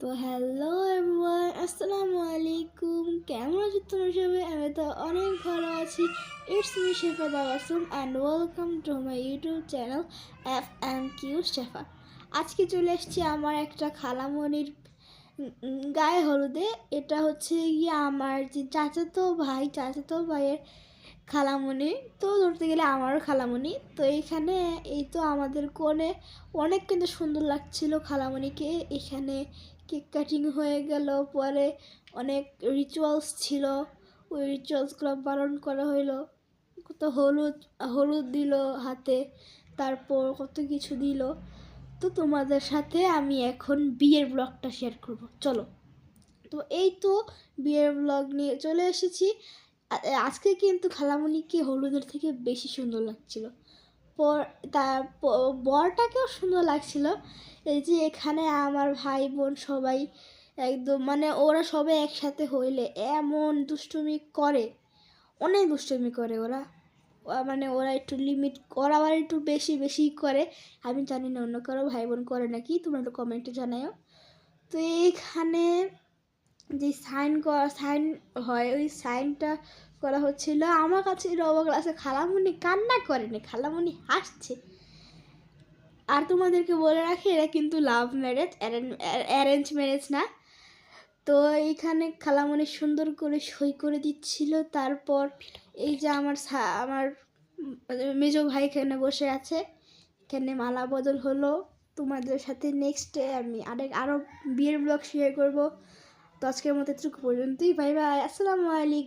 তো hello everyone, আসসালামু আলাইকুম। কেমন আছো তোমরা সবাই? আমি তো অনেক ভালো আছি। It's me Shefa Tabassum and welcome to my YouTube channel FMQ শেফা। আজকে চলে এসেছি আমার একটা খালামণির গায়ে হলুদে। এটা হচ্ছে গিয়ে আমার যে চাচাতো ভাইয়ের খালামণি, তো ধরতে গেলে আমারও খালামণি। তো এইখানে এই তো আমাদের কোণে অনেক কিন্তু সুন্দর লাগছিল খালামণিকে। এখানে কেক কাটিং হয়ে গেল, পরে অনেক রিচুয়ালস ছিল, ওই রিচুয়ালসগুলো পালন করা হইলো। কত হলুদ হলুদ দিল হাতে, তারপর কত কিছু দিল। তো তোমাদের সাথে আমি এখন বিয়ের ব্লগটা শেয়ার করব, চলো। তো এই তো বিয়ের ব্লগ নিয়ে চলে এসেছি। আজকে কিন্তু খালামণিকে হলুদের থেকে বেশি সুন্দর লাগছিল। পর তার বরটাকেও সুন্দর লাগছিল। এই যে এখানে আমার ভাই বোন সবাই একদম মানে ওরা সবাই একসাথে হইলে এমন দুষ্টুমি করে, অনেক দুষ্টুমি করে ওরা। মানে ওরা একটু লিমিট, ওরা আবার একটু বেশি বেশি করে। আমি জানি না অন্য কারো ভাই বোন করে নাকি, তোমরা একটু কমেন্টে জানাও। তো এইখানে যে সাইন হয়, ওই সাইনটা করা হচ্ছিল। আমার কাছে এটা অবাক লাগছে, খালামণি কান্না করেনি, খালামণি হাসছে। আর তোমাদেরকে বলে রাখি, এরা কিন্তু লাভ ম্যারেজ, অ্যারেঞ্জ ম্যারেজ না। তো এইখানে খালামণি সুন্দর করে সই করে দিচ্ছিল। তারপর এই যে আমার মেজো ভাই এখানে বসে আছে, এখানে মালা বদল হলো। তোমাদের সাথে নেক্সটে আমি আরও বিয়ের ব্লগ শেয়ার করব। তো আজকের মতো এতটুকু পর্যন্তই। বাই বাই, আসসালামু আলাইকুম।